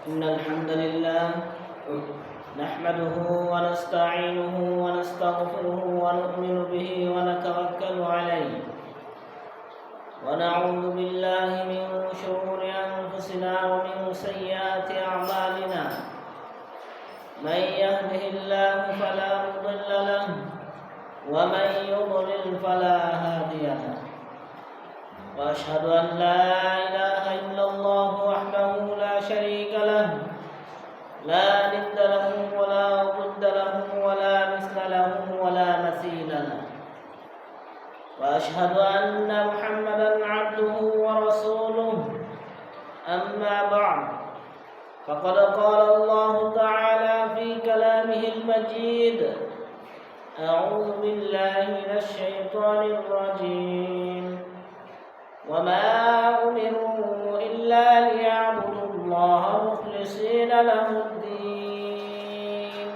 إن الحمد لله نحمده ونستعينه ونستغفره ونؤمن به ونتوكل عليه ونعوذ بالله من شرور أنفسنا ومن سيئات أعمالنا من يهده الله فلا مضل له ومن يضلل فلا هادي له وأشهد أن لا إله إلا الله وحده لا شريك له لا ند له ولا ضد له ولا مثل له ولا مثيل له وأشهد أن محمدا عبده ورسوله أما بعد فقد قال الله تعالى في كلامه المجيد أعوذ بالله من الشيطان الرجيم وما أمروا إلا ليعبدوا الله مخلصين له الدين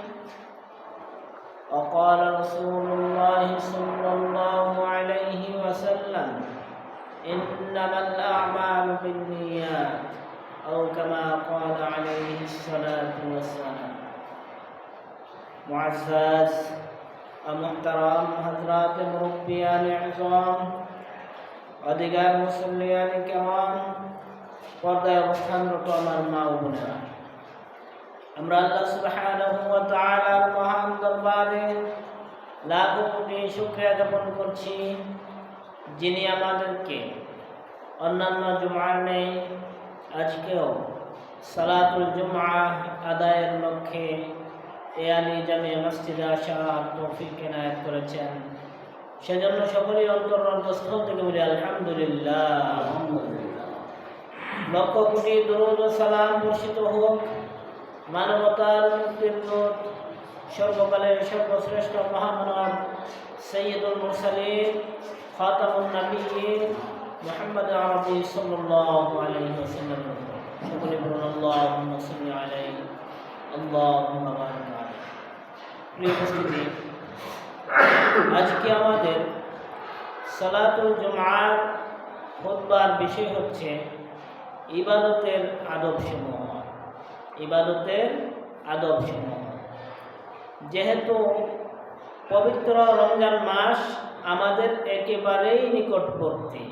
وقال رسول الله صلى الله عليه وسلم إنما الأعمال بالنيات أو كما قال عليه الصلاة والسلام. معزز ومحترم حضرات مربيان عظام অধিকার মুসল্লিয়ানি কেমন পর্দায় অবস্থানরত আমার মা ও বোনেরা, আমরা আল্লাহ সুবহানাহু ওয়া তাআলার মহান দরবারে লাখো কোটি শুকরিয়া জ্ঞাপন করছি, যিনি আমাদেরকে অন্যান্য জুমার নেই আজকেও সালাতুল জুমআ আদায়ের লক্ষ্যে এয়ালি জামিয়া মসজিদে আসার তৌফিক এনায়েত করেছেন। সেজন্য সকলেই অন্তরস্থল থেকে বলি আলহামদুলিল্লাহ। লক্ষ কোটি দরুদ ও সালাম বর্ষিত হোক মানবতার মুক্তির দূত সর্বকালের সর্বশ্রেষ্ঠ মহামানব সৈয়দুল মুরসালিন খাতামুন নবিয়্যিন মুহাম্মদ আরবি সাল্লাল্লাহু আলাইহি ওয়াসাল্লাম। সকলে বলুন আল্লাহুম্মা সাল্লি আলাইহি আল্লাহুম্মা বারিক আলাইহি। প্রিয় উপস্থিতি, আজকে আমাদের সালাতুল জুমআর খুতবার বিষয় হচ্ছে ইবাদতের আদবসমূহ। ইবাদতের আদবসমূহ। যেহেতু পবিত্র রমজান মাস আমাদের একেবারেই নিকটবর্তী,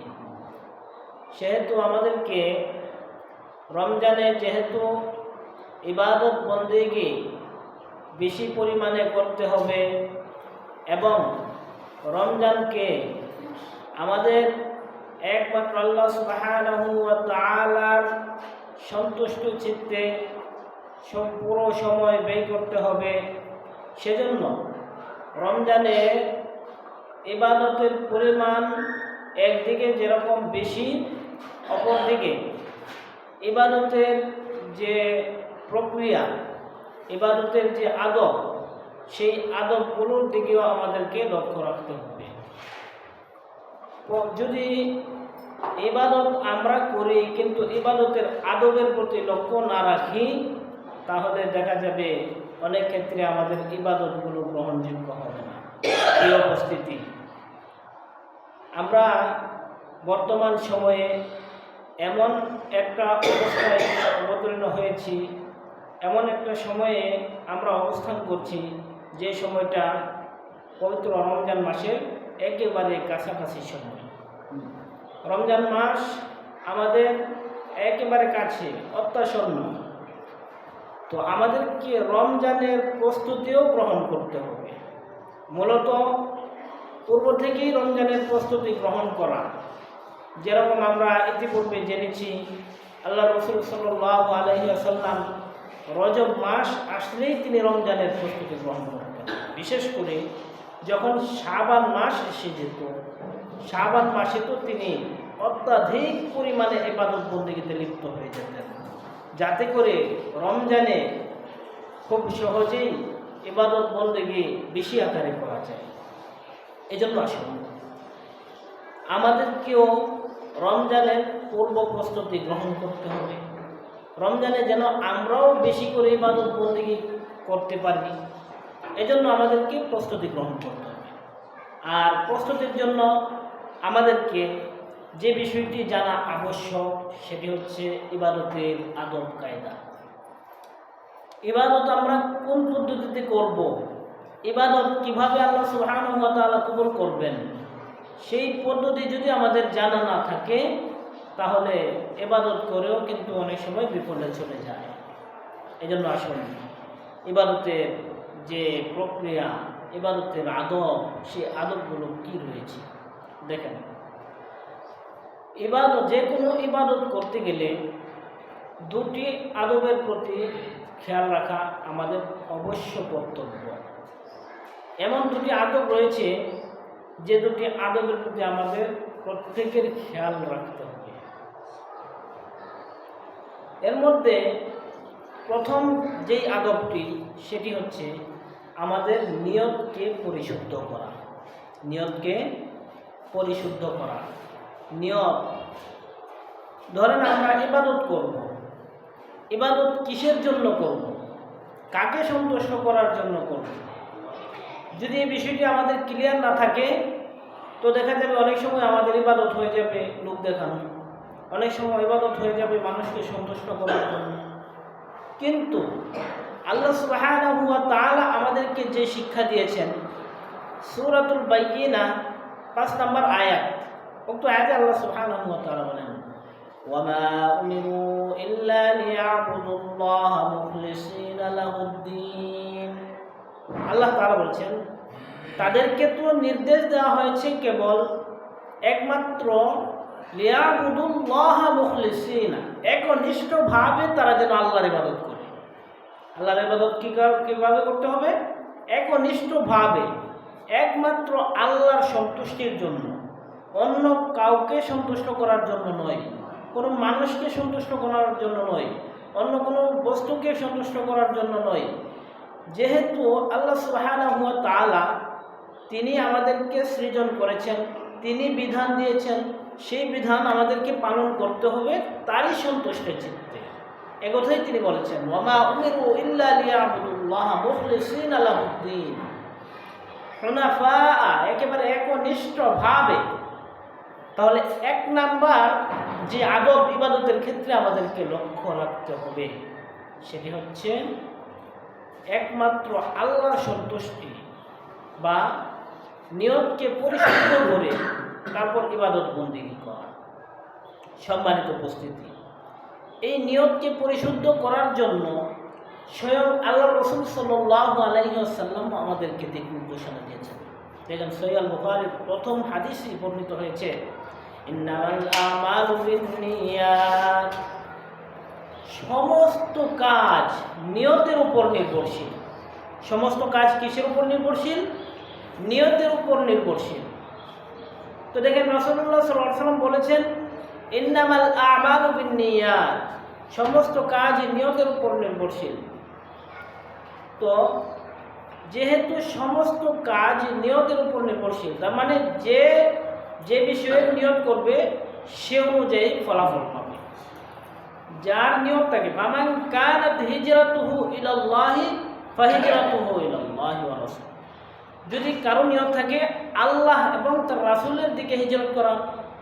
সেহেতু আমাদেরকে রমজানে যেহেতু ইবাদত বন্দেগী বেশি পরিমাণে করতে হবে এবং রমজানকে আমাদের একমাত্র আল্লাহ সুবহানাহু ওয়া তাআলার সন্তুষ্ট চিত্তে পুরো সময় ব্যয় করতে হবে। সেজন্য রমজানে ইবাদতের পরিমাণ একদিকে যেরকম বেশি, অপরদিকে ইবাদতের যে প্রক্রিয়া, ইবাদতের যে আদব, সেই আদবগুলোর দিকেও আমাদেরকে লক্ষ্য রাখতে হবে। যদি ইবাদত আমরা করি কিন্তু ইবাদতের আদবের প্রতি লক্ষ্য না রাখি, তাহলে দেখা যাবে অনেক ক্ষেত্রে আমাদের ইবাদতগুলো গ্রহণযোগ্য হবে না। এই উপস্থিতি, আমরা বর্তমান সময়ে এমন একটা অবস্থায় অবতীর্ণ হয়েছি, এমন একটা সময়ে আমরা অবস্থান করছি যে সময়টা পবিত্র রমজান মাসের একেবারে কাছাকাছি সময়। রমজান মাস আমাদের একেবারে কাছে, অত্যাসন্ন। তো আমাদেরকে রমজানের প্রস্তুতিও গ্রহণ করতে হবে। মূলত পূর্ব থেকেই রমজানের প্রস্তুতি গ্রহণ করা, যেরকম আমরা ইতিপূর্বে জেনেছি আল্লাহ রাসূল সাল্লাল্লাহু আলাইহি ওয়াসাল্লাম রজব মাস আসলেই তিনি রমজানের প্রস্তুতি গ্রহণ করতেন। বিশেষ করে যখন শাবান মাস এসে যেত, শাবান মাসে তো তিনি অত্যাধিক পরিমাণে ইবাদত বন্দেগীতে লিপ্ত হয়ে যেতেন, যাতে করে রমজানে খুব সহজেই ইবাদত বন্দেগী বেশি আকারে করা যায়। এজন্য আসুন আমাদেরকেও রমজানের পূর্ব প্রস্তুতি গ্রহণ করতে হবে। রমজানে যেন আমরাও বেশি করে ইবাদত বন্দেগী করতে পারি, এজন্য আমাদেরকে প্রস্তুতি গ্রহণ করতে হবে। আর প্রস্তুতির জন্য আমাদেরকে যে বিষয়টি জানা আবশ্যক সেটি হচ্ছে ইবাদতের আদব কায়দা। ইবাদত আমরা কোন পদ্ধতিতে করব, ইবাদত কিভাবে আল্লাহ সুবহানাহু ওয়া তাআলা কবুল করবেন, সেই পদ্ধতি যদি আমাদের জানা না থাকে তাহলে ইবাদত করেও কিন্তু অনেক সময় বিফলে চলে যায়। এই জন্য আসুন ইবাদতের যে প্রক্রিয়া, ইবাদতের আদব, সেই আদবগুলো কি রয়েছে দেখেন। ইবাদত, যে কোনো ইবাদত করতে গেলে দুটি আদবের প্রতি খেয়াল রাখা আমাদের অবশ্য কর্তব্য। এমন দুটি আদব রয়েছে যে দুটি আদবের প্রতি আমাদের প্রত্যেকের খেয়াল রাখতে হবে। এর মধ্যে প্রথম যেই আদবটি সেটি হচ্ছে আমাদের নিয়তকে পরিশুদ্ধ করা। নিয়তকে পরিশুদ্ধ করা। নিয়ত, ধরেন আমরা ইবাদত করব, ইবাদত কিসের জন্য করব, কাকে সন্তুষ্ট করার জন্য করব, যদি এই বিষয়টি আমাদের ক্লিয়ার না থাকে তো দেখা যাবে অনেক সময় আমাদের ইবাদত হয়ে যাবে লোক দেখানো, অনেক সময় ইবাদত হয়ে যাবে মানুষকে সন্তুষ্ট করার জন্য। কিন্তু আল্লাহ সুবহানাহু ওয়া তাআলা আমাদেরকে যে শিক্ষা দিয়েছেন, সূরাতুল বাইয়িনা 5 নম্বর আয়াত, উক্ত আয়াতে আল্লাহ সুবহানাহু ওয়া তাআলা বলেন, ওয়ামা উমিরু ইল্লা লিয়াবুদুল্লাহ মুখলিসিনা লাহুদ্দিন। আল্লাহ তাআলা বলছেন তাদেরকে তো নির্দেশ দেওয়া হয়েছে কেবল একমাত্র লিয়াবুদুল্লাহ মুখলিসিনা, একনিষ্ঠভাবে তারা যেন আল্লাহর ইবাদত করে। আল্লাহর ইবাদত কিভাবে করতে হবে? একনিষ্ঠভাবে, একমাত্র আল্লাহর সন্তুষ্টির জন্য, অন্য কাউকে সন্তুষ্ট করার জন্য নয়, কোনো মানুষকে সন্তুষ্ট করার জন্য নয়, অন্য কোনো বস্তুকে সন্তুষ্ট করার জন্য নয়। যেহেতু আল্লাহ সুবহানাহু ওয়া তাআলা তিনি আমাদেরকে সৃজন করেছেন, তিনি বিধান দিয়েছেন, সেই বিধান আমাদেরকে পালন করতে হবে তারই সন্তুষ্টের চিত্তে। একথাই তিনি বলেছেন, ওয়ামা উমিরু ইল্লা লিয়াবুদুল্লাহ মুখলিসিনা লাহুদ্দিন হুনাফা, একেবারে একনিষ্ঠভাবে। তাহলে এক নাম্বার যে আদব ইবাদতের ক্ষেত্রে আমাদেরকে লক্ষ্য রাখতে হবে সেটি হচ্ছে একমাত্র আল্লাহর সন্তুষ্টি বা নিয়তকে পরিশুদ্ধ করে তারপর ইবাদত বন্দেগী করা। সম্মানিত উপস্থিতি, এই নিয়তকে পরিশুদ্ধ করার জন্য স্বয়ং আল্লাহ রাসূল সাল্লাল্লাহু আলাইহি ওয়াসাল্লাম আমাদেরকে দিক নির্দেশনা দিয়েছেন। দেখেন সহিহ বুখারীর প্রথম হাদিসে বর্ণিত হয়েছে, ইন্নামাল আমালু বিন্নিয়াত, সমস্ত কাজ নিয়তের উপর নির্ভরশীল। সমস্ত কাজ কিসের উপর নির্ভরশীল? নিয়তের উপর নির্ভরশীল। তো দেখেন রাসূলুল্লাহ সাল্লাল্লাহু আলাইহি ওয়াসাল্লাম বলেছেন, ইন্নামাল আমালু বিন্নিয়াত, সমস্ত কাজ নিয়তের উপর নির্ভরশীল। তো যেহেতু সমস্ত কাজ নিয়তের উপর নির্ভরশীল, তার মানে যে বিষয়ে নিয়ত করবে সে অনুযায়ী ফলাফল পাবে। যার নিয়ত থাকে, ফামান কানাত হিজরাতুহু ইলাল্লাহি ফাহিজরাতুহু ইলাল্লাহি ওয়া রাসূল, যদি কারো নিয়ত থাকে আল্লাহ এবং তার রাসূলের দিকে হিজরত করা,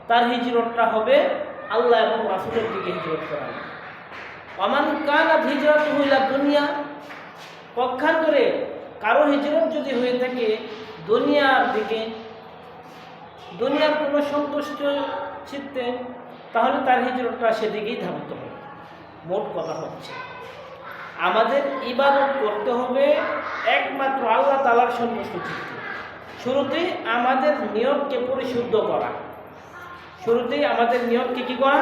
তার হিজরতটা হবে আল্লাহ এবং রাসূলের দিকে হিজরত করা। ফামান কানাত হিজরাতুহু ইলা দুনিয়া, পক্ষান্তরে কারো হিজরত যদি হয়ে থাকে দুনিয়ার দিকে, দুনিয়ার কোনো সন্তুষ্ট চিত্তে, তাহলে তার হিজরতটা সেদিকেই ধাবিত হবে। মোট কথা হচ্ছে আমাদের ইবাদত করতে হবে একমাত্র আল্লাহ তাআলার সন্তুষ্ট চিত্তে। শুরুতেই আমাদের নিয়তকে পরিশুদ্ধ করা, শুরুতেই আমাদের নিয়তকে কি করা?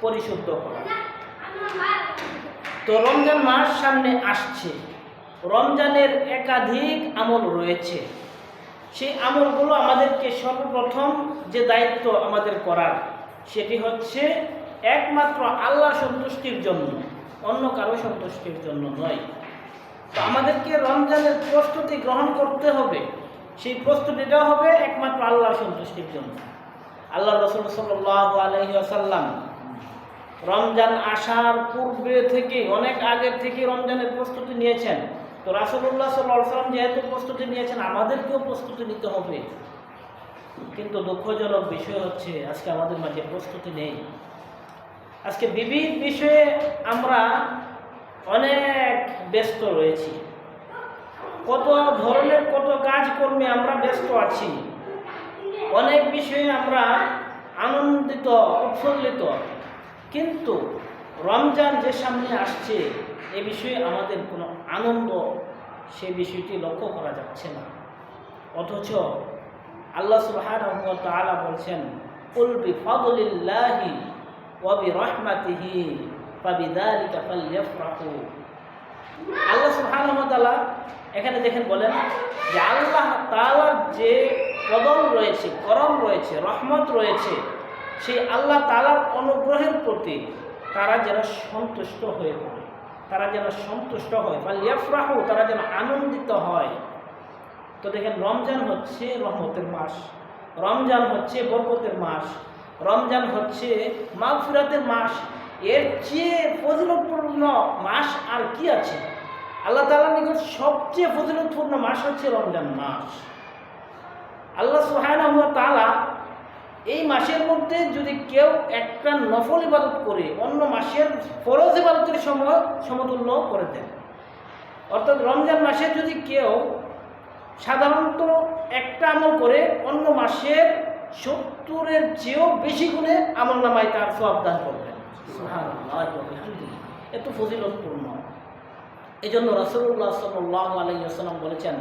পরিশুদ্ধ করা। তো রমজান মাস সামনে আসছে, রমজানের একাধিক আমল রয়েছে। সেই আমলগুলো আমাদেরকে সর্বপ্রথম যে দায়িত্ব আমাদের করার সেটি হচ্ছে একমাত্র আল্লাহর সন্তুষ্টির জন্য, অন্য কারো সন্তুষ্টির জন্য নয়। তো আমাদেরকে রমজানের প্রস্তুতি গ্রহণ করতে হবে, সেই প্রস্তুতিটা হবে একমাত্র আল্লাহর সন্তুষ্টির জন্য। আল্লাহ রাসূল সাল্লাল্লাহু আলাইহি ওয়াসাল্লাম রমজান আসার পূর্বে থেকে, অনেক আগের থেকে রমজানের প্রস্তুতি নিয়েছেন। তো রাসূলুল্লাহ সাল্লাল্লাহু আলাইহি ওয়াসাল্লাম যেহেতু প্রস্তুতি নিয়েছেন, আমাদেরকেও প্রস্তুতি নিতে হবে। কিন্তু দুঃখজনক বিষয় হচ্ছে আজকে আমাদের মাঝে প্রস্তুতি নেই। আজকে বিবিধ বিষয়ে আমরা অনেক ব্যস্ত রয়েছি, কত ধরনের কত কাজকর্মে আমরা ব্যস্ত আছি, অনেক বিষয়ে আমরা আনন্দিত উৎফুল্লিত, কিন্তু রমজান যে সামনে আসছে এ বিষয়ে আমাদের কোনো আনন্দ সে বিষয়টি লক্ষ্য করা যাচ্ছে না। অথচ আল্লাহ সুবহানাহু ওয়া তাআলা বলছেন, কুল বিফাদলিল্লাহি ওয়া বিরহমাতিহি ফাবিযালিকা ফালইফরাহু। আল্লাহ সুবহানাহু ওয়া তাআলা এখানে দেখেন বলেন যে আল্লাহ তাআলার যে ফজল রয়েছে, করম রয়েছে, রহমত রয়েছে, সেই আল্লাহ তাআলার অনুগ্রহের প্রতি তারা যেন সন্তুষ্ট হয়ে পড়ে, তারা যেন সন্তুষ্ট হয়, ফালইফরাহু, তারা যেন আনন্দিত হয়। তো দেখেন, রমজান হচ্ছে রহমতের মাস, রমজান হচ্ছে বরকতের মাস, রমজান হচ্ছে মাগফিরাতের মাস। এর চেয়ে ফজিলতপূর্ণ মাস আর কি আছে? আল্লাহ তাআলার নিকট সবচেয়ে ফজিলতপূর্ণ মাস হচ্ছে রমজান মাস। আল্লাহ সুবহানাহু ওয়া তাআলা এই মাসের মধ্যে যদি কেউ একটা নফল ইবাদত করে অন্য মাসের ফরজ ইবাদতের সমতুল্য করে দেন, অর্থাৎ রমজান মাসে যদি কেউ সাধারণত একটা আমল করে অন্য মাসের 70-এর চেয়েও বেশি গুণে আমল নামায় তার সওয়াব দান করবেন। সুবহানাল্লাহ ওয়া বিহামদিহি, এত ফজিলতপূর্ণ। এই জন্য রাসূলুল্লাহ সাল্লাল্লাহু আলাইহি ওয়াসাল্লাম বলেছেন,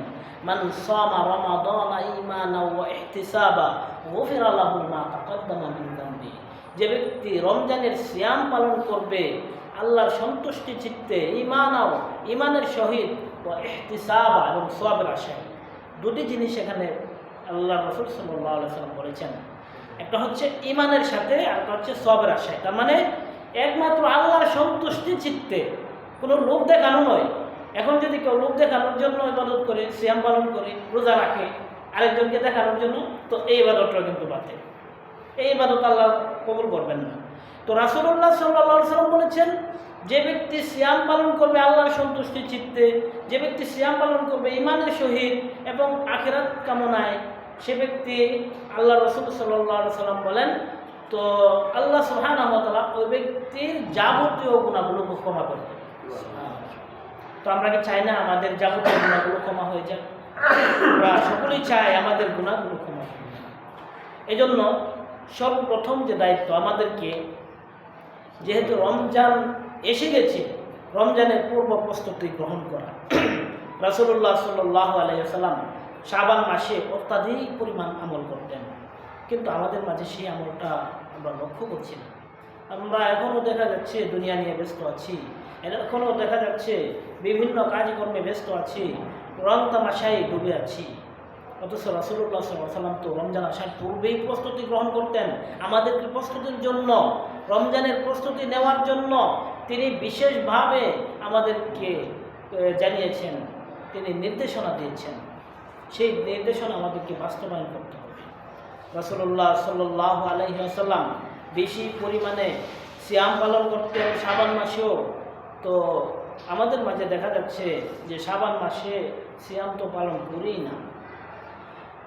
মান সামা রমাদানা ঈমানাও ওয়া ইহতিসাবা গুফিরা লাহু মা তাকাদ্দামা মিন যামবি। যে ব্যক্তি রমজানের সিয়াম পালন করবে আল্লাহর সন্তুষ্টি চিত্তে, ঈমানের সহিত, ওয়া ইহতিসাবা, এবং সওয়াবের আশায়, দুটি জিনিস এখানে আল্লাহ রাসূল সাল্লাল্লাহু আলাইহি ওয়াসাল্লাম বলেছেন। একটা হচ্ছে ঈমানের সাথে, আর একটা হচ্ছে সওয়াবের আশায়। তার মানে একমাত্র আল্লাহর সন্তুষ্টি চিত্তে, কোনো লোক দেখানো নয়। এখন যদি কেউ লোক দেখানোর জন্য ইবাদত করে, সিয়াম পালন করে, রোজা রাখে আরেকজনকে দেখানোর জন্য, তো এই ইবাদতটা কিন্তু বাতিল, এই ইবাদত আল্লাহ কবুল করবেন না। তো রাসূলুল্লাহ সাল্লাল্লাহু আলাইহি ওয়াসাল্লাম বলেছেন, যে ব্যক্তি সিয়াম পালন করবে আল্লাহর সন্তুষ্টি চিত্তে, যে ব্যক্তি সিয়াম পালন করবে ঈমানের সহিত এবং আখিরাত কামনায়, সে ব্যক্তি, আল্লাহ রাসূল সাল্লাল্লাহু আলাইহি ওয়াসাল্লাম বলেন, তো আল্লাহ সুবহানাহু ওয়া তাআলা ওই ব্যক্তির যাবতীয় গুনাহগুলো ক্ষমা করবেন। তো আমরা কি চাই না আমাদের যাবতীয় গুনাহগুলো ক্ষমা হয়ে যাক? আমরা সকলেই চাই আমাদের গুনাহগুলো ক্ষমা হয়ে যাক। এই জন্য সর্বপ্রথম যে দায়িত্ব আমাদেরকে, যেহেতু রমজান এসে গেছে, রমজানের পূর্ব প্রস্তুতি গ্রহণ করা। রাসূলুল্লাহ সাল্লাল্লাহু আলাইহি ওয়াসাল্লাম শাবান মাসে অত্যাধিক পরিমাণ আমল করতেন, কিন্তু আমাদের মাঝে সেই আমলটা আমরা লক্ষ্য করছি না। আমরা এখনও দেখা যাচ্ছে দুনিয়া নিয়ে ব্যস্ত আছি, এখনও দেখা যাচ্ছে বিভিন্ন কাজকর্মে ব্যস্ত আছি, রং তামাশায় ডুবে আছি। অথচ রাসূলুল্লাহ সাল্লাল্লাহু আলাইহি ওয়াসাল্লাম তো রমজান আসার পূর্বেই প্রস্তুতি গ্রহণ করতেন। আমাদেরকে প্রস্তুতির জন্য, রমজানের প্রস্তুতি নেওয়ার জন্য তিনি বিশেষভাবে আমাদেরকে জানিয়েছেন, তিনি নির্দেশনা দিয়েছেন। সেই নির্দেশনা আমাদেরকে বাস্তবায়ন করতে হবে। রাসূলুল্লাহ সাল্লাল্লাহু আলাইহি ওয়াসাল্লাম বেশি পরিমাণে সিয়াম পালন করতেন শাবান মাসেও। তো আমাদের মাঝে দেখা যাচ্ছে যে শাবান মাসে সিয়াম তো পালন করেই না।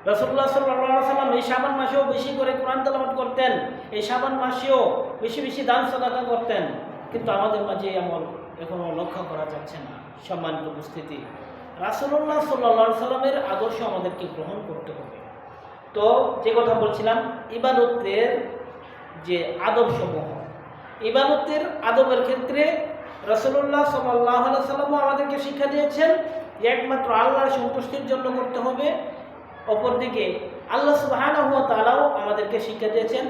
রাসূলুল্লাহ সাল্লাল্লাহু আলাইহি ওয়াসাল্লাম এই শাবান মাসেও বেশি করে কোরআন তেলাওয়াত করতেন, এই শাবান মাসেও বেশি বেশি দান সাদাকা করতেন, কিন্তু আমাদের মাঝে এই আমল এখনও লক্ষ্য করা যাচ্ছে না। সম্মানিত উপস্থিতি, রাসূলুল্লাহ সাল্লাল্লাহু আলাইহি ওয়াসাল্লামের আদর্শ আমাদেরকে গ্রহণ করতে হবে। তো যে কথা বলছিলাম, ইবাদতের যে আদবসমূহ, ইবাদতের আদবের ক্ষেত্রে রাসূলুল্লাহ সাল্লাল্লাহু আলাইহি ওয়াসাল্লাম আমাদেরকে শিক্ষা দিয়েছেন একমাত্র আল্লাহর সন্তুষ্টির জন্য করতে হবে। অপরদিকে আল্লাহ সুবহানাহু ওয়া তাআলাও আমাদেরকে শিক্ষা দিয়েছেন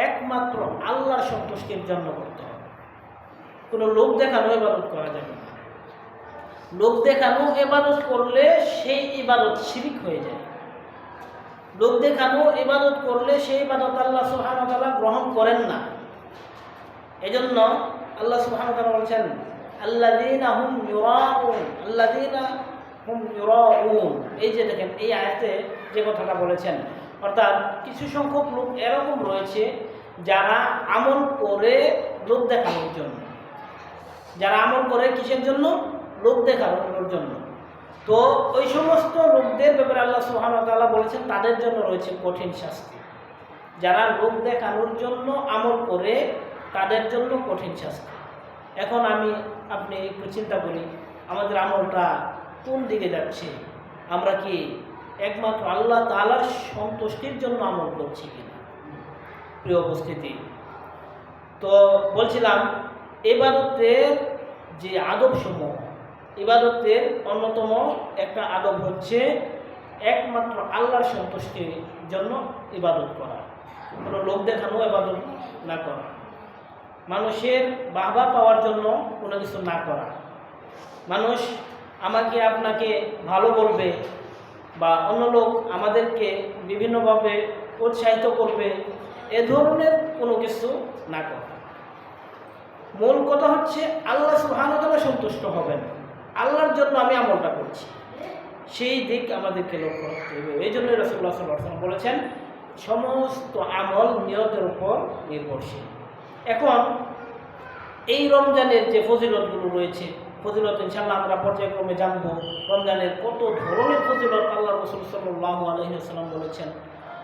একমাত্র আল্লাহর সন্তুষ্টির জন্য করতে হবে। কোনো লোক দেখানো ইবাদত করা যাবে না। লোক দেখানো ইবাদত করলে সেই ইবাদত শিরক হয়ে যায়। লোক দেখানো ইবাদত করলে সেই ইবাদত আল্লাহ সুবহানাহু ওয়া তাআলা গ্রহণ করেন না। এজন্য আল্লাহ সুবহানাহু ওয়া তাআলা বলেছেন, আল্লাযীনা হুম ইউরাউন, আল্লাযীনা হুম ইউরাউন। এই যে দেখেন, এই আয়াতে যে কথাটা বলেছেন, অর্থাৎ কিছু সংখ্যক লোক এরকম রয়েছে যারা আমল করে লোক দেখানোর জন্য, যারা আমল করে কিসের জন্য? লোক দেখানোর জন্য। তো ওই সমস্ত লোকদের ব্যাপারে আল্লাহ সুবহানাহু ওয়া তাআলা বলেছেন তাদের জন্য রয়েছে কঠিন শাস্তি। যারা লোক দেখানোর জন্য আমল করে তাদের জন্য কঠিন শাস্তি। এখন আপনি একটু চিন্তা করি আমাদের আমলটা কোন দিকে যাচ্ছে। আমরা কি একমাত্র আল্লাহ তাআলার সন্তুষ্টির জন্য আমল করছি কিনা? প্রিয় উপস্থিতি, তো বলছিলাম ইবাদতের যে আদবসমূহ, ইবাদতের অন্যতম একটা আদব হচ্ছে একমাত্র আল্লাহর সন্তুষ্টির জন্য ইবাদত করা, কোনো লোক দেখানো ইবাদত না করা, মানুষের বাহবা পাওয়ার জন্য কোনো কিছু না করা, মানুষ আমাকে আপনাকে ভালো বলবে বা অন্য লোক আমাদেরকে বিভিন্নভাবে উৎসাহিত করবে, এ ধরনের কোনো কিছু না করা। মূল কথা হচ্ছে আল্লাহ সুবহানাহু ওয়া তাআলা সন্তুষ্ট হবেন, আল্লাহর জন্য আমি আমলটা করছি, সেই দিক আমাদেরকে লক্ষ্য রাখতে হবে। এই জন্য রাসূলুল্লাহ সাল্লাল্লাহু আলাইহি ওয়াসাল্লাম বলেছেন সমস্ত আমল নিয়তের উপর নির্ভরশীল। এখন এই রমজানের যে ফজিলতগুলো রয়েছে, ফজিলত ইনশাআল্লাহ আমরা পর্যায়ক্রমে জানবো। রমজানের কত ধরনের ফজিলত আল্লাহ রাসূল সাল্লাল্লাহু আলাইহি ওয়াসাল্লাম বলেছেন।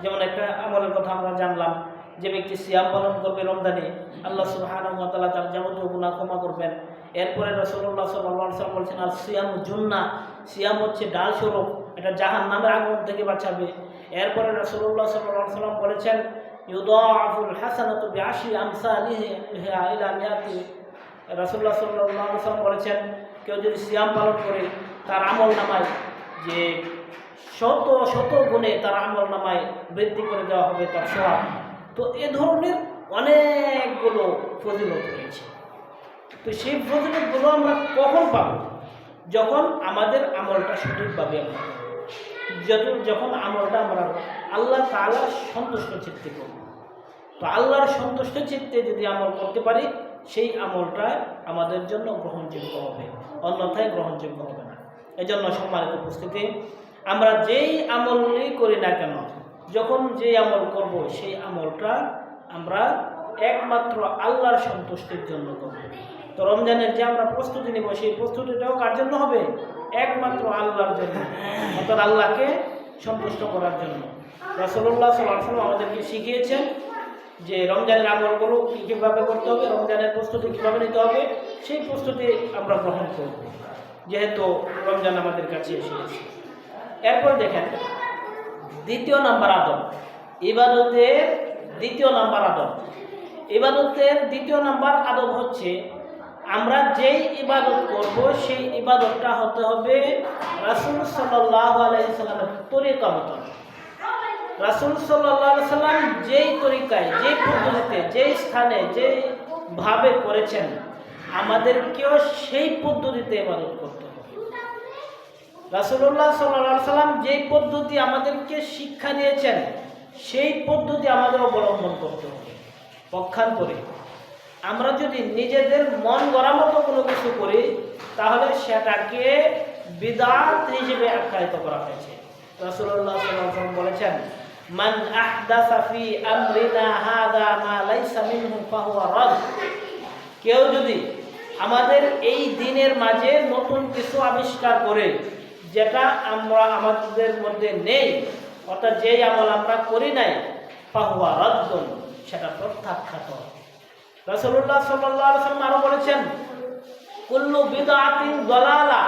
যেমন একটা আমলের কথা আমরা জানলাম, যে ব্যক্তি সিয়াম পালন করবে রমজানে, আল্লাহ সুবহানাহু ওয়া তাআলা তার যাবতীয় গুনাহ ক্ষমা করবেন। এরপরে রাসূলুল্লাহ সাল্লাল্লাহু আলাইহি ওয়াসাল্লাম বলেছেন আর সিয়ামু জুন্নাহ, সিয়াম হচ্ছে ডাল স্বরূপ, এটা জাহান্নামের আগুন থেকে বাঁচাবে। এরপরে রাসূলুল্লাহ সাল্লাল্লাহু আলাইহি ওয়াসাল্লাম বলেছেন ইউদাআফুল হাসানাতু বিআশরি আমসালিহা ইলা মিয়াতি। রাসূলুল্লাহ সাল্লাল্লাহু আলাইহি ওয়াসাল্লাম বলেছেন কেউ যদি সিয়াম পালন করে তার আমল নামায় যে শত শত গুণে তার আমল নামায় বৃদ্ধি করে দেওয়া হবে তার সওয়াব। তো এ ধরনের অনেকগুলো ফজিলত রয়েছে। তো সেই ফজিলতগুলো আমরা কখন পাব? যখন আমাদের আমলটা সঠিকভাবে আমরা যখন আমলটা আমরা আল্লাহ তাআলা সন্তুষ্ট চিত্তে করব। তো আল্লাহর সন্তুষ্ট চিত্তে যদি আমল করতে পারি সেই আমলটা আমাদের জন্য গ্রহণযোগ্য হবে, অন্যথায় গ্রহণযোগ্য হবে না। এজন্য সম্মানিত উপস্থিতি, আমরা যেই আমলই করি না কেন, যখন যেই আমল করব সেই আমলটা আমরা একমাত্র আল্লাহর সন্তুষ্টির জন্য করব। তো রমজানের যে আমরা প্রস্তুতি নেব সেই প্রস্তুতিটাও কার জন্য হবে? একমাত্র আল্লাহর জন্য, অর্থাৎ আল্লাহকে সন্তুষ্ট করার জন্য। রাসূলুল্লাহ সাল্লাল্লাহু আলাইহি ওয়াসাল্লাম আমাদেরকে শিখিয়েছেন যে রমজানের আমলগুলো কীভাবে করতে হবে, রমজানের প্রস্তুতি কীভাবে নিতে হবে, সেই প্রস্তুতি আমরা গ্রহণ করব যেহেতু রমজান আমাদের কাছে এসে গেছে। এরপর দেখেন দ্বিতীয় নাম্বার আদব, ইবাদতের দ্বিতীয় নাম্বার আদব। ইবাদতের দ্বিতীয় নাম্বার আদব হচ্ছে আমরা যেই ইবাদত করব সেই ইবাদতটা হতে হবে রাসূল সাল্লাল্লাহু আলাইহি ওয়াসাল্লামের তরিকা মতো। রাসূল সাল্লাল্লাহু আলাইহি ওয়াসাল্লাম যেই তরিকায়, যেই পদ্ধতিতে, যেই স্থানে, যেইভাবে করেছেন আমাদেরকেও সেই পদ্ধতিতে ইবাদত করতে হবে। রাসূলুল্লাহ সাল্লাল্লাহু আলাইহি ওয়াসাল্লাম যেই পদ্ধতি আমাদেরকে শিক্ষা দিয়েছেন সেই পদ্ধতি আমাদের অবলম্বন করতে হবে। পক্ষান্তরে আমরা যদি নিজেদের মন গড়া মতো কোনো কিছু করি তাহলে সেটাকে বিদআত হিসেবে আখ্যায়িত করা হয়েছে। রাসূলুল্লাহ সাল্লাল্লাহু আলাইহি ওয়াসাল্লাম বলেছেন মান আহদাসা ফি আমরিনা হাযা মা লাইসা মিনহু ফাহুয়া রাদ। কেউ যদি আমাদের এই দিনের মাঝে নতুন কিছু আবিষ্কার করে যেটা আমরা আমাদের মধ্যে নেই, অর্থাৎ যেই আমল আমরা করি নাই, ফাহুয়া রাদ্দুন, সেটা প্রত্যাখ্যাত। রাসূলুল্লাহ সাল্লাল্লাহু আলাইহি ওয়াসাল্লাম আরো বলেছেন কুল্লু বিদআতিন দালালা,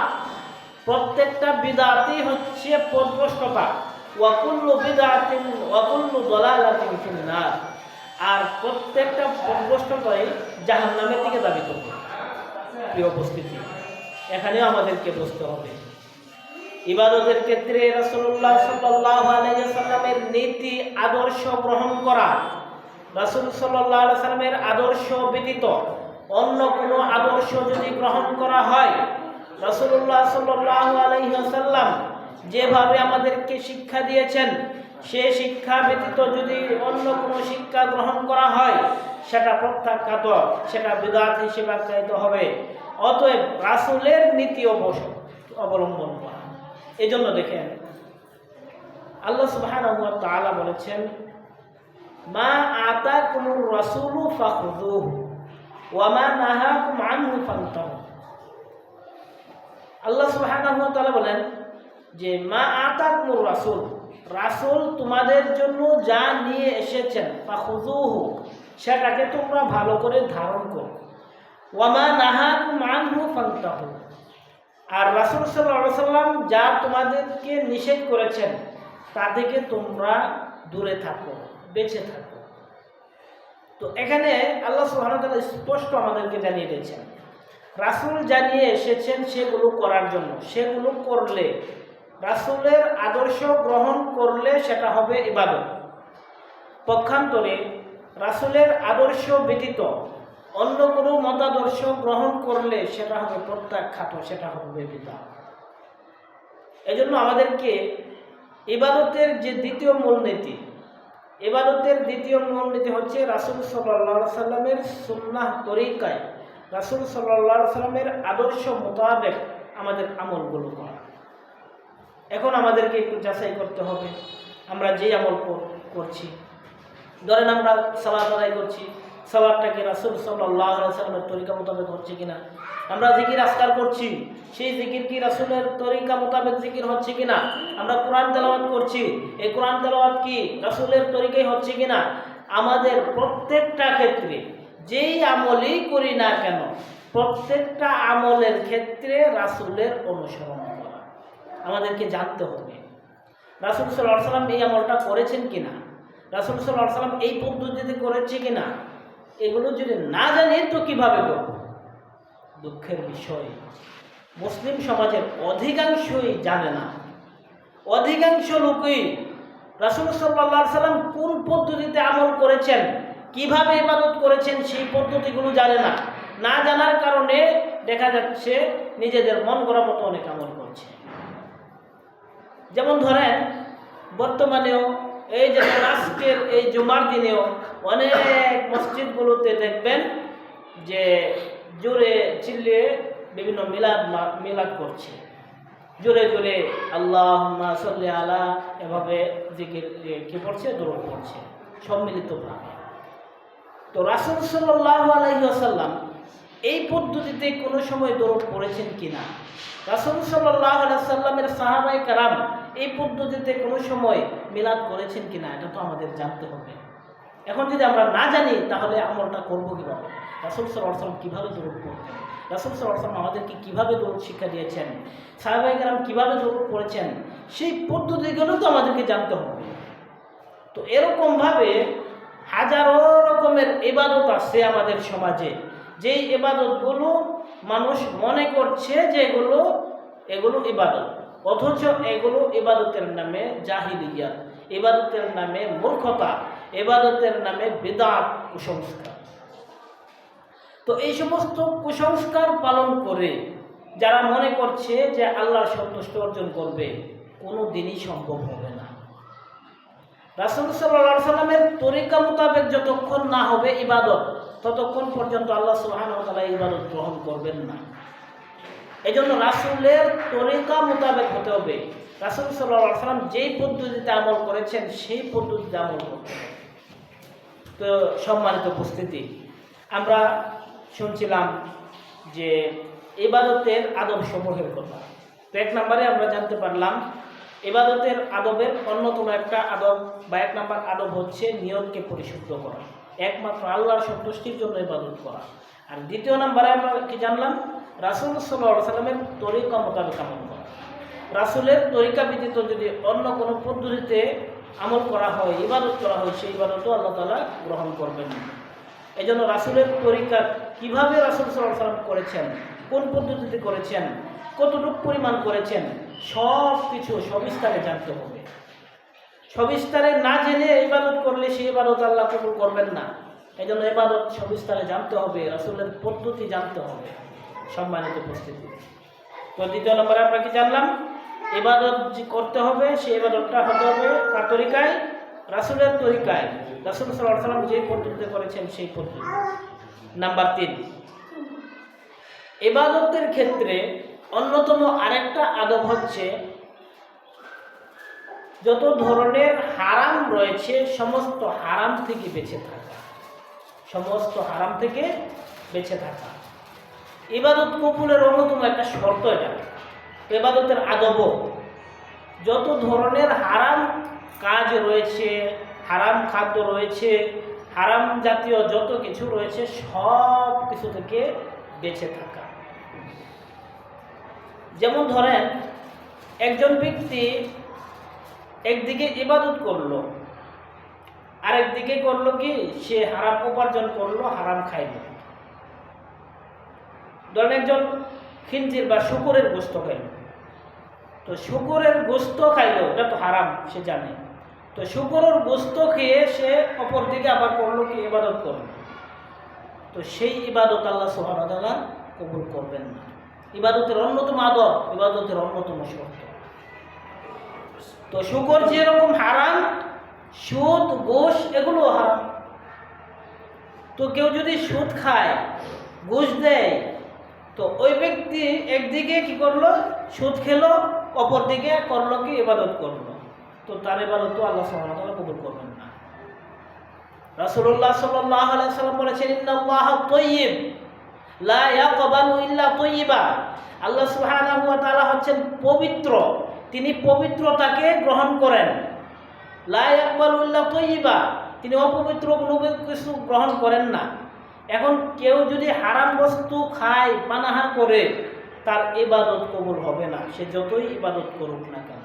প্রত্যেকটা বিদআতই হচ্ছে পথভ্রষ্টতা, ওয়া কুল্লু দালালাতিন ফিন্নার, আর প্রত্যেকটা পথভ্রষ্টতাই জাহান্নামের দিকে দাবি করবে। প্রিয় উপস্থিতি, এখানেও আমাদেরকে বুঝতে হবে ইবাদতের ক্ষেত্রে রাসূলুল্লাহ সাল্লাল্লাহু আলাইহি ওয়াসাল্লামের নীতি আদর্শ গ্রহণ করা, রাসূল সাল্লাল্লাহু আলাইহি ওয়াসাল্লামের আদর্শ ব্যতীত অন্য কোনো আদর্শ যদি গ্রহণ করা হয়, রাসূলুল্লাহ সাল্লাল্লাহু আলাইহি ওয়াসাল্লাম যেভাবে আমাদেরকে শিক্ষা দিয়েছেন সে শিক্ষা ব্যতীত যদি অন্য কোনো শিক্ষা গ্রহণ করা হয় সেটা প্রত্যাখ্যাত, সেটা বিদআত হিসেবে আখ্যায়িত হবে। অতএব রাসূলের নীতি অবলম্বন করা। এই জন্য দেখেন আল্লাহ সুবহানাহু ওয়া তাআলা বলেছেন মা আতাকুমুর রাসূলু ফাখুযুহু ওয়া মা নাহাকুম আনহু ফান্তাহু। আল্লাহ সুবহানাহু ওয়া তাআলা বলেন যে মা আতাকুমুর রাসূল, রাসূল তোমাদের জন্য যা নিয়ে এসেছেন ফাখুযুহু, সেটাকে তোমরা ভালো করে ধারণ করো। ওয়ামা নাহাকুম আনহু ফান্তাহু, আর রাসূল সাল্লাল্লাহু আলাইহি সাল্লাম যা তোমাদেরকে নিষেধ করেছেন তা থেকে তোমরা দূরে থাকো, বেঁচে থাকো। তো এখানে আল্লাহ সুবহানাহু ওয়া তাআলা স্পষ্ট আমাদেরকে জানিয়ে দিয়েছেন, রাসূল জানিয়ে এসেছেন সেগুলো করার জন্য। সেগুলো করলে, রাসূলের আদর্শ গ্রহণ করলে সেটা হবে ইবাদত। পক্ষান্তরে রাসূলের আদর্শ ব্যতীত অন্য কোনো মতাদর্শ গ্রহণ করলে সেটা হবে প্রত্যাখ্যাত, সেটা হবে বিদআত। এজন্য আমাদেরকে ইবাদতের যে দ্বিতীয় মূলনীতি, ইবাদতের দ্বিতীয় মূলনীতি হচ্ছে রাসূল সাল্লাল্লাহু আলাইহি সাল্লামের সুন্নাহ তরিকায়, রাসূল সাল্লাল্লাহু আলাইহি সাল্লামের আদর্শ মোতাবেক আমাদের আমলগুলো করা। এখন আমাদেরকে একটু যাচাই করতে হবে আমরা যে আমল করছি। ধরেন আমরা সালাত আদায় করছি, সালাতটাকে রাসূল সাল্লাল্লাহু আলাইহি সাল্লামের তরিকা মোতাবেক হচ্ছে কিনা। আমরা জিকির আজকার করছি, সেই জিকির কি রাসূলের তরিকা মোতাবেক জিকির হচ্ছে কিনা। আমরা কোরআন তেলাওয়াত করছি, এই কোরআন তেলাওয়াত কি রাসূলের তরিকায় হচ্ছে কিনা। আমাদের প্রত্যেকটা ক্ষেত্রে যেই আমলই করি না কেন, প্রত্যেকটা আমলের ক্ষেত্রে রাসূলের অনুসরণ করা আমাদেরকে জানতে হবে। রাসূল সাল্লাল্লাহু আলাইহি সাল্লাম এই আমলটা করেছেন কিনা, রাসূল সাল্লাল্লাহু আলাইহি সাল্লাম এই পদ্ধতিতে করেছে কিনা, এগুলো যদি না জানি তো কিভাবে করব। দুঃখের বিষয়, মুসলিম সমাজের অধিকাংশই জানে না। অধিকাংশ লোকই রাসূল সাল্লাল্লাহু আলাইহি সাল্লাম কোন পদ্ধতিতে আমল করেছেন, কিভাবে ইবাদত করেছেন, সেই পদ্ধতিগুলো জানে না। না জানার কারণে দেখা যাচ্ছে নিজেদের মন গড়া মতো অনেক আমল করছে। যেমন ধরেন বর্তমানেও এই যে আজকের এই জুমার দিনেও অনেক মসজিদগুলোতে দেখবেন যে জোরে চিল্লিয়ে বিভিন্ন মিলাদ করছে, জোরে জোরে আল্লাহুম্মা সাল্লি আলা এভাবে জিকির কি করছে, দরুদ পড়ছে সম্মিলিতভাবে। তো রাসূল সাল্লাল্লাহু আলাইহি ওয়াসাল্লাম এই পদ্ধতিতে কোনো সময় দরুদ পড়েছেন কিনা, রাসূল সাল্লাল্লাহু আলাইহি ওয়াসাল্লামের সাহাবায়ে কেরাম এই পদ্ধতিতে কোনো সময় মিলাদ করেছেন কিনা, এটা তো আমাদের জানতে হবে। এখন যদি আমরা না জানি তাহলে আমলটা করব কীভাবে। রাসূল সাল্লাল্লাহু আলাইহি ওয়াসাল্লাম কীভাবে দরুদ পড়তেন, রাসূল সাল্লাল্লাহু আলাইহি ওয়াসাল্লাম আমাদেরকে কীভাবে দরুদ শিক্ষা দিয়েছেন, সাহাবায়ে কেরাম কীভাবে দরুদ পড়েছেন, সেই পদ্ধতিগুলো তো আমাদেরকে জানতে হবে। তো এরকমভাবে হাজারো রকমের ইবাদত আছে আমাদের সমাজে, যেই ইবাদতগুলো মানুষ মনে করছে যে এগুলো ইবাদত, অথচ এগুলো ইবাদতের নামে জাহিলিয়াত, ইবাদতের নামে মূর্খতা, ইবাদতের নামে বিদআত, কুসংস্কার। তো এই সমস্ত কুসংস্কার পালন করে যারা মনে করছে যে আল্লাহর সন্তুষ্টি অর্জন করবে, কোনো দিনই সম্ভব হবে না। রাসূল সাল্লাল্লাহু আলাইহি সাল্লামের তরিকা মোতাবেক যতক্ষণ না হবে ইবাদত, ততক্ষণ পর্যন্ত আল্লাহ সুবহানাহু ওয়া তাআলা ইবাদত গ্রহণ করবেন না। এই জন্য রাসূলের তরিকা মোতাবেক হতে হবে। রাসূল সাল্লাল্লাহু আলাইহি সাল্লাম যেই পদ্ধতিতে আমল করেছেন সেই পদ্ধতিতে আমল করতে হবে। তো সম্মানিত উপস্থিতি, আমরা শুনছিলাম যে ইবাদতের আদব সমূহের কথা। তো এক নম্বরে আমরা জানতে পারলাম ইবাদতের আদবের অন্যতম একটা আদব বা এক নম্বর আদব হচ্ছে নিয়তকে পরিশুদ্ধ করা, একমাত্র আল্লাহর সন্তুষ্টির জন্য ইবাদত করা। আর দ্বিতীয় নম্বরে আমরা কি জানলাম, রাসূল সাল্লাল্লাহু আলাইহি সাল্লামের তরিকা মোতাবেক আমল করা। রাসূলের তরিকা ব্যতীত যদি অন্য কোনো পদ্ধতিতে আমল করা হয়, ইবাদত করা হয়, সেই ইবাদতও আল্লাহ তাআলা গ্রহণ করবেন না। এই জন্য রাসূলের তরিকা কীভাবে রাসূল সাল্লাল্লাহু আলাইহি সাল্লাম করেছেন, কোন পদ্ধতিতে করেছেন, কতটুকু পরিমাণ করেছেন, সব কিছু সবিস্তারে জানতে হবে। সবিস্তারে না জেনে ইবাদত করলে সেই ইবাদত আল্লাহ কবুল করবেন না। এই জন্য ইবাদত সবিস্তারে জানতে হবে, রাসূলের পদ্ধতি জানতে হবে। সম্মানিত উপস্থিতি, তো দ্বিতীয় নম্বরে আমরা কি জানলাম, ইবাদত যে করতে হবে সেই ইবাদতটা হতে হবে কার তরিকায়, রাসূলের তরিকায়, রাসূল সাল্লাল্লাহু আলাইহি সাল্লাম যে পদ্ধতিতে করেছেন সেই পদ্ধতি। নাম্বার 3, ইবাদতের ক্ষেত্রে অন্যতম আরেকটা আদব হচ্ছে যত ধরনের হারাম রয়েছে সমস্ত হারাম থেকে বেঁচে থাকা, সমস্ত হারাম থেকে বেঁচে থাকা। ইবাদত কবুলের অন্যতম একটা শর্ত এটা। ইবাদতের আদব, যত ধরনের হারাম কাজ রয়েছে, হারাম খাদ্য রয়েছে, হারাম জাতীয় যত কিছু রয়েছে, সব কিছু থেকে বেঁচে থাকা। যেমন ধরেন একজন ব্যক্তি একদিকে ইবাদত করলো, আরেকদিকে করলো কি সে হারাম উপার্জন করলো, হারাম খাইল। ধরেন একজন খিনজির বা শূকরের গোশত খাইল, তো শূকরের গোশত খাইল, এটা তো হারাম সে জানে, তো শূকরের গোশত খেয়ে সে অপর দিকে আবার করলো কি ইবাদত করলো, তো সেই ইবাদত আল্লাহ সুবহানাহু ওয়া তাআলা কবুল করবেন না। ইবাদতের অন্যতম আদব, ইবাদতের অন্যতম শর্ত। তো শূকর যেরকম হারাম, সুদ ঘুষ এগুলো হারাম। তো কেউ যদি সুদ খায়, ঘুষ দেয়, তো ওই ব্যক্তি একদিকে কি করলো, সুদ খেলো, অপর দিকে করলো কি ইবাদত করলো, তো তার ইবাদত তো আল্লাহ সুবহানাহু ওয়া তাআলা কবুল করবেন না। রাসূলুল্লাহ সাল্লাল্লাহু আলাইহি ওয়াসাল্লাম বলেছেন, ইন্নাল্লাহা তাইয়্যিব লা ইয়াকবালু ইল্লা তাইয়্যিবা। আল্লাহ সুবহানাহু ওয়া তাআলা হচ্ছেন পবিত্র, তিনি পবিত্রতাকে গ্রহণ করেন। লা ইয়াকবালু ইল্লা তাইয়্যিবা, তিনি অপবিত্র কোনো কিছু গ্রহণ করেন না। এখন কেউ যদি হারাম বস্তু খায়, পানাহার করে, তার ইবাদত কবুল হবে না, সে যতই ইবাদত করুক না কেন।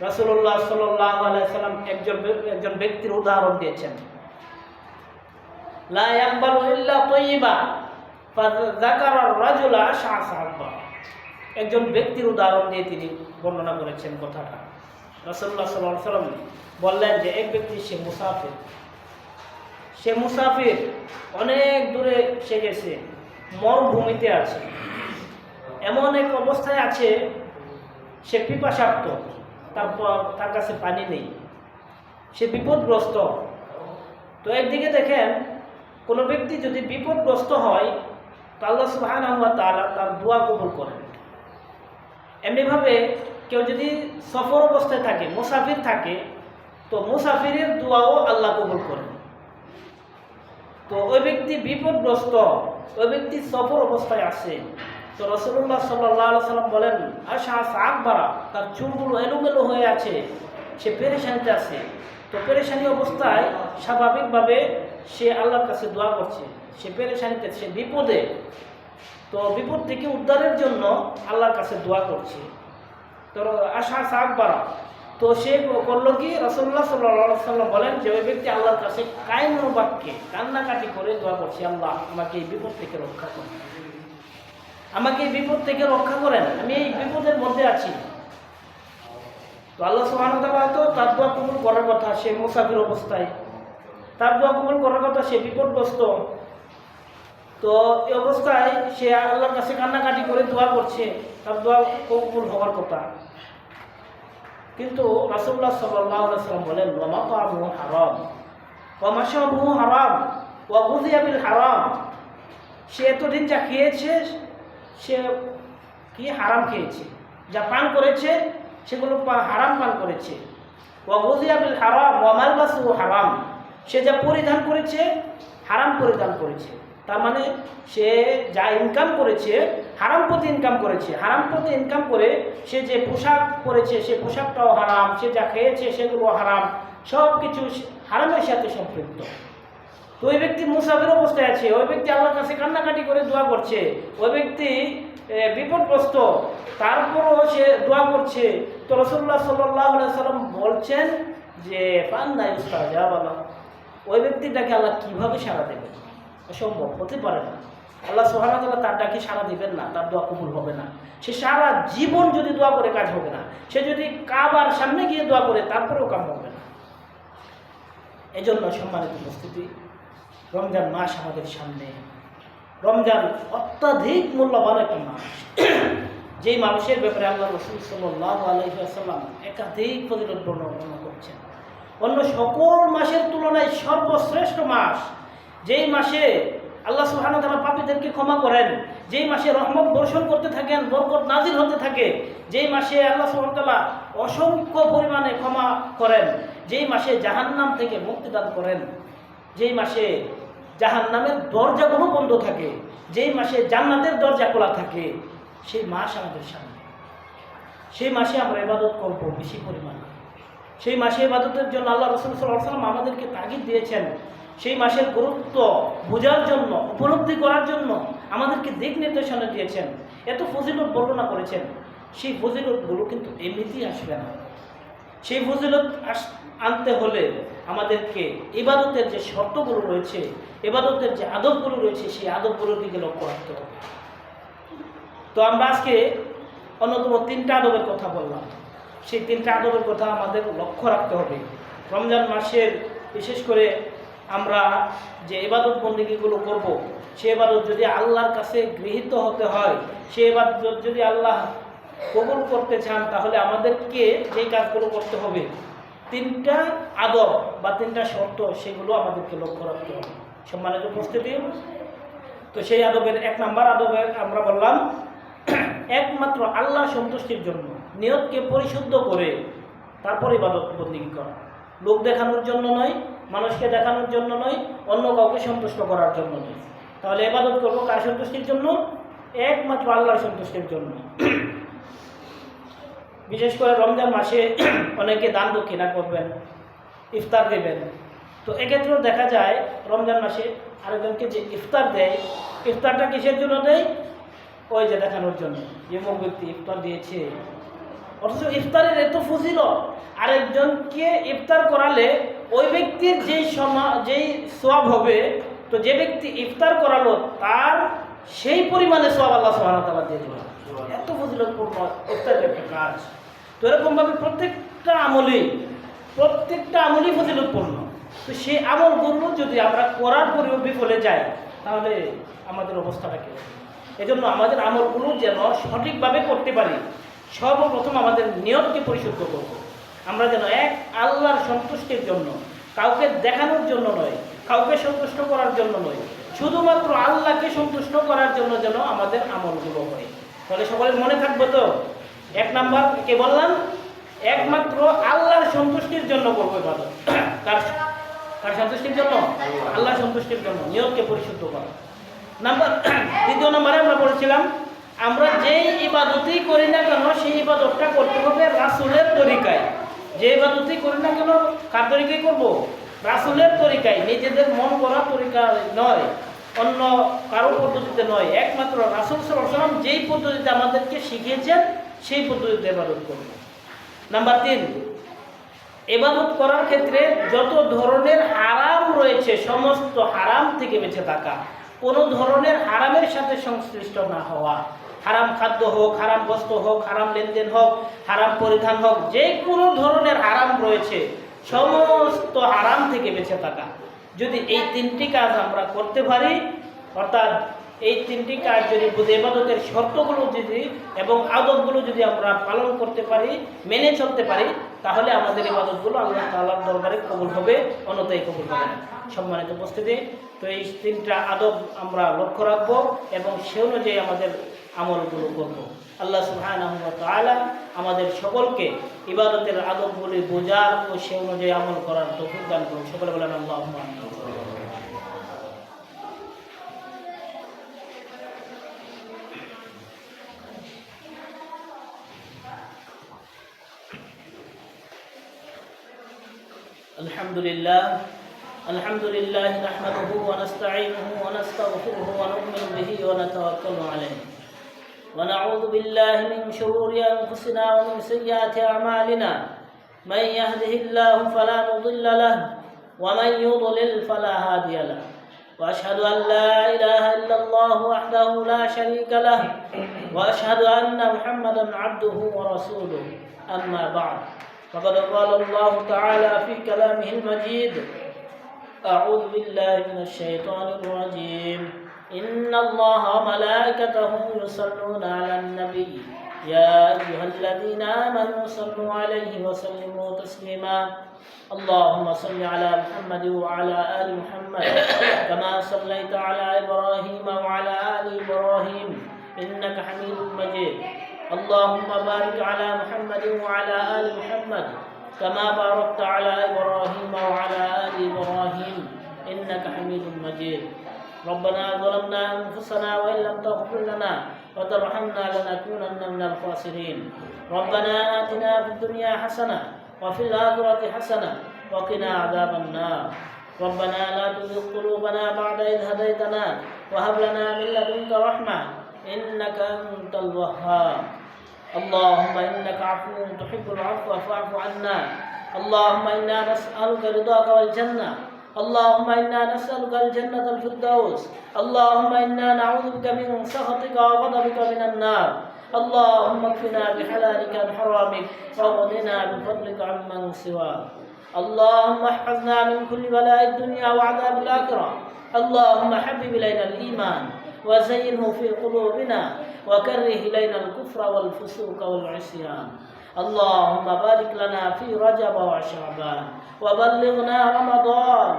রাসূলুল্লাহ সাল্লাল্লাহু আলাইহি ওয়াসাল্লাম একজন ব্যক্তির উদাহরণ দিয়েছেন, লা ইয়াকবালু ইল্লা তাইয়্যিবা ফাযাকারা রাজুলা আশআসা। একজন ব্যক্তির উদাহরণ দিয়ে তিনি বর্ণনা করেছেন কথাটা। রাসূলুল্লাহ সাল্লাল্লাহু আলাইহি ওয়াসাল্লাম বললেন যে এক ব্যক্তি সে মুসাফির, অনেক দূরে সে গেছে, মরুভূমিতে আছে, এমন এক অবস্থায় আছে সে পিপাসার্ত, তারপর তার কাছে পানি নেই, সে বিপদগ্রস্ত। তো একদিকে দেখেন কোনো ব্যক্তি যদি বিপদগ্রস্ত হয়, তো আল্লাহ সুবহানাহু ওয়া তাআলা তার দোয়া কবুল করেন। এমনিভাবে কেউ যদি সফর অবস্থায় থাকে, মুসাফির থাকে, তো মুসাফিরের দোয়াও আল্লাহ কবুল করেন। তো ওই ব্যক্তি বিপদগ্রস্ত, ওই ব্যক্তি সফর অবস্থায় আছে, তো রাসূলুল্লাহ সাল্লাল্লাহু আলাইহি ওয়াসাল্লাম বলেন, আশআসা আকবারা, তার চুলগুলো এলোমেলো হয়ে আছে, সে পেরেশানিতে আছে। তো পেরেশানি অবস্থায় স্বাভাবিকভাবে সে আল্লাহর কাছে দোয়া করছে, সে পেরেশানিতে, সে বিপদে, তো বিপদ থেকে উদ্ধারের জন্য আল্লাহর কাছে দোয়া করছে। তো আশআসা আকবারা, তো সে করলো কি, রাসূলুল্লাহ সাল্লাল্লাহু আলাইহি ওয়াসাল্লাম বলেন যে ওই ব্যক্তি আল্লাহর কাছে কায়মন বাক্যে কান্নাকাটি করে দোয়া করছে, আল্লাহ আমাকে এই বিপদ থেকে রক্ষা করেন, আমাকে এই বিপদ থেকে রক্ষা করেন, আমি এই বিপদের মধ্যে আছি। তো আল্লাহ সুবহানাহু ওয়া তাআলা তো তার দোয়া কবুল করার কথা, সে মুসাফির অবস্থায়, তার দোয়া কবুল করার কথা, সে বিপদগ্রস্ত। তো এই অবস্থায় সে আল্লাহর কাছে কান্নাকাটি করে দোয়া করছে, তার দোয়া কবুল হওয়ার কথা। কিন্তু রাসূলুল্লাহ সাল্লাল্লাহু আলাইহি ওয়াসাল্লাম বলেন, ওয়া মাতামুহু হারাম ওয়া মাশরাবুহু হারাম ওয়া গুযিয়া বিল হারাম। সে এতদিন যা খেয়েছে, সে কি হারাম খেয়েছে, যা পান করেছে সেগুলো হারাম পান করেছে। ওয়া গুযিয়া বিল হারাম ওয়া মালবাসুহু হারাম, সে যা পরিধান করেছে হারাম পরিধান করেছে। তার মানে সে যা ইনকাম করেছে হারাম পথে ইনকাম করেছে, হারাম পথে ইনকাম করে সে যে পোশাক পরেছে সে পোশাকটাও হারাম, সে যা খেয়েছে সেগুলো হারাম, সব কিছু হারামের সাথে সম্পৃক্ত। তো ওই ব্যক্তি মুসাফির অবস্থায় আছে, ওই ব্যক্তি আল্লাহর কাছে কান্নাকাটি করে দোয়া করছে, ওই ব্যক্তি বিপদগ্রস্ত, তারপরও সে দোয়া করছে। তো রাসূলুল্লাহ সাল্লাল্লাহু আলাইহি ওয়াসাল্লাম বলছেন যে ফান্না ইউস্তাজাব লাহু, ওই ব্যক্তিটাকে আল্লাহ কিভাবে সাড়া দেবে, অসম্ভব, হতে পারে না। আল্লাহ সুবহানাহু ওয়া তাআলা তার ডাকে সাড়া দিবেন না, তার দোয়া কবুল হবে না। সে সারা জীবন যদি দোয়া করে কাজ হবে না, সে যদি কাবার সামনে গিয়ে দোয়া করে তারপরেও কাম হবে না। এজন্য সম্মানিত উপস্থিতি, রমজান মাস আমাদের সামনে। রমজান অত্যাধিক মূল্যবান একটা মাস, যেই মানুষের ব্যাপারে আল্লাহ রাসূল সাল্লাল্লাহু আলাইহি ওয়াসাল্লাম একাধিক ফজিলত বর্ণনা করছেন। অন্য সকল মাসের তুলনায় সর্বশ্রেষ্ঠ মাস, যেই মাসে আল্লাহ সুবহানাহু ওয়া তাআলা পাপীদেরকে ক্ষমা করেন, যেই মাসে রহমত বর্ষণ করতে থাকেন, বরকত নাজিল হতে থাকে, যেই মাসে আল্লাহ সুবহানাহু ওয়া তাআলা অসংখ্য পরিমাণে ক্ষমা করেন, যেই মাসে জাহান্নাম থেকে মুক্তিদান করেন, যেই মাসে জাহান্নামের দরজাগুলো বন্ধ থাকে, যেই মাসে জান্নাতের দরজা খোলা থাকে, সেই মাস আমাদের সামনে। সেই মাসে আমরা ইবাদত করব বেশি পরিমাণে। সেই মাসে ইবাদতের জন্য আল্লাহ রাসূল সাল্লাল্লাহু আলাইহি ওয়াসাল্লাম আমাদেরকে তাগিদ দিয়েছেন সেই মাসের গুরুত্ব বোঝার জন্য, উপলব্ধি করার জন্য আমাদেরকে দিক নির্দেশনা দিয়েছেন, এত ফজিলত বর্ণনা করেছেন। সেই ফজিলতগুলো কিন্তু এমনিতেই আসবে না। সেই ফজিলত আনতে হলে আমাদেরকে ইবাদতের যে শর্তগুলো রয়েছে, ইবাদতের যে আদবগুলো রয়েছে, সেই আদবগুলোর দিকে লক্ষ্য রাখতে হবে। তো আমরা আজকে অন্যতম 3টা আদবের কথা বললাম। সেই 3টা আদবের কথা আমাদের লক্ষ্য রাখতে হবে। রমজান মাসের বিশেষ করে আমরা যে ইবাদত বন্দেগীগুলো করব, সে ইবাদত যদি আল্লাহর কাছে গৃহীত হতে হয়, সে ইবাদত যদি আল্লাহ কবুল করতে চান, তাহলে আমাদেরকে যেই কাজগুলো করতে হবে, 3টা আদব বা 3টা শর্ত, সেগুলো আমাদেরকে লক্ষ্য রাখতে হবে। সম্মানিত উপস্থিতি, তো সেই আদবের 1 নম্বর আদবে আমরা বললাম একমাত্র আল্লাহ সন্তুষ্টির জন্য নিয়তকে পরিশুদ্ধ করে তারপর ইবাদত বন্দেগী করা। লোক দেখানোর জন্য নয়, মানুষকে দেখানোর জন্য নয়, অন্য কাউকে সন্তুষ্ট করার জন্য নয়। তাহলে ইবাদত করবো কার সন্তুষ্টির জন্য? একমাত্র আল্লাহর সন্তুষ্টির জন্য। বিশেষ করে রমজান মাসে অনেকে দান দক্ষিণা করবেন, ইফতার দেবেন। তো এক্ষেত্রেও দেখা যায় রমজান মাসে আরেকজনকে যে ইফতার দেয়, ইফতারটা কিসের জন্য দেয়? ওই যে দেখানোর জন্য যে অমুক ব্যক্তি ইফতার দিয়েছে। অথচ ইফতারের এত ফজিলত, আরেকজনকে ইফতার করালে ওই ব্যক্তির যেই সওয়াব হবে, তো যে ব্যক্তি ইফতার করালো তার সেই পরিমাণে সওয়াব আল্লাহ সুবহানাহু ওয়া তাআলা দিয়ে দেবেন। এত ফজিলতপূর্ণ ইফতারের একটা কাজ। তো এরকমভাবে প্রত্যেকটা আমলই ফজিলতপূর্ণ। তো সেই আমলগুলো যদি আমরা করার পরেও বিফলে যাই, তাহলে আমাদের অবস্থাটা কি? এজন্য আমাদের আমলগুলো যেন সঠিকভাবে করতে পারি, সর্বপ্রথম আমাদের নিয়তকে পরিশুদ্ধ করব। আমরা যেন এক আল্লাহর সন্তুষ্টির জন্য, কাউকে দেখানোর জন্য নয়, কাউকে সন্তুষ্ট করার জন্য নয়, শুধুমাত্র আল্লাহকে সন্তুষ্ট করার জন্য যেন আমাদের আমলগুলো হয়। তাহলে সকলের মনে থাকবে তো, 1 নাম্বার কে বললাম? একমাত্র আল্লাহর সন্তুষ্টির জন্য করবো ইবাদত। কার সন্তুষ্টির জন্য? আল্লাহর সন্তুষ্টির জন্য নিয়তকে পরিশুদ্ধ করা। দ্বিতীয় নম্বরে আমরা বলেছিলাম, আমরা যেই ইবাদতই করি না কেন সেই ইবাদতটা করতে হবে রাসূলের তরিকায়। যে ইবাদতই করি না কেন কার তরিকায় করব? রাসূলের তরিকায়, নিজেদের মন করা তরিকা নয়, অন্য কারো পদ্ধতিতে নয়, একমাত্র রাসূল সাল্লাল্লাহু আলাইহি ওয়াসাল্লাম যেই পদ্ধতিতে আমাদেরকে শিখিয়েছেন সেই পদ্ধতিতে ইবাদত করব। নাম্বার 3, ইবাদত করার ক্ষেত্রে যত ধরনের হারাম রয়েছে সমস্ত হারাম থেকে বেঁচে থাকা, কোনো ধরনের হারামের সাথে সংশ্লিষ্ট না হওয়া। হারাম খাদ্য হোক, হারাম বস্ত্র হোক, হারাম লেনদেন হোক, হারাম পরিধান হোক, যে কোনো ধরনের হারাম রয়েছে সমস্ত হারাম থেকে বেঁচে থাকা। যদি এই 3টি কাজ আমরা করতে পারি, অর্থাৎ এই 3টি কাজ যদি ইবাদতের শর্তগুলো যদি এবং আদবগুলো যদি আমরা পালন করতে পারি, মেনে চলতে পারি, তাহলে আমাদের ইবাদতগুলো আল্লাহ তাআলার দরবারে কবুল হবে, অন্যথায় কবুল হবে না। সম্মানিত উপস্থিতি, তো এই 3টা আদব আমরা লক্ষ্য রাখবো এবং সে অনুযায়ী আমাদের আমলগুলো করব। আল্লাহ সুবহানাহু ওয়া তাআলা আমাদের সকলকে ইবাদতের আদবগুলি বোঝার ও সে অনুযায়ী আমল করার তৌফিক দান করুন। সকলে বলেন আল্লাহুম্মা আমিন। الحمد لله نحمده ونستعينه ونستغفره ونؤمن به ونتوكل عليه ونعوذ بالله من شرور أنفسنا ومن سيئات أعمالنا من يهده الله فلا مضل له ومن يضلل فلا هادي له وأشهد أن لا إله إلا الله وحده لا شريك له وأشهد أن محمدا عبده ورسوله أما بعد فقد قال الله تعالى في كلامه المجيد أعوذ بالله من الشيطان الرجيم إن الله وملائكته يصلون على النبي يا أيها الذين آمنوا صلوا عليه وسلموا تسليما اللهم صل على محمد وعلى آل محمد كما صليت على إبراهيم وعلى آل إبراهيم إنك حميد مجيد اللهم بارك على محمد وعلى آل محمد كما باركت على إبراهيم وعلى آل إبراهيم إنك حميد مجيد ربنا ظلمنا أنفسنا وإن لم تغفر لنا وترحمنا لنكونن من الخاسرين ربنا آتنا في الدنيا حسنة وفي الآخرة حسنة وقنا عذاب النار ربنا لا تزغ قلوبنا بعد إذ هديتنا وهب لنا من لدنك رحمة إنك أنت الوهاب. اللهم إنك عفو تحب العفو فاعف عنا. اللهم إنا نسألك رضاك والجنة. اللهم إنا نسألك الجنة الفردوس. اللهم إنا نعوذ بك من سخطك وغضبك من النار. اللهم اكفنا بحلالك عن حرامك واغننا بفضلك عمن سواك. اللهم احفظنا من كل بلاء الدنيا وعذاب الآخرة. اللهم حبب إلينا الإيمان وزينه في قلوبنا وكره إلينا الكفر والفسوق والعصيان. اللهم بارك لنا في رجب وشعبان وبلغنا رمضان.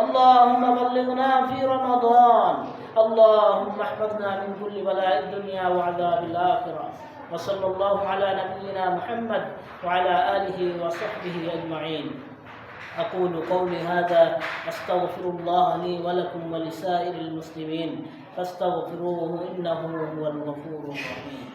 اللهم بلغنا في رمضان. اللهم احفظنا من كل بلاء الدنيا وعذاب الآخرة. وصلى الله على نبينا محمد وعلى آله وصحبه أجمعين. أقول قولي هذا أستغفر الله لي ولكم ولسائر المسلمين فاستغفروه إنه هو الغفور الرحيم.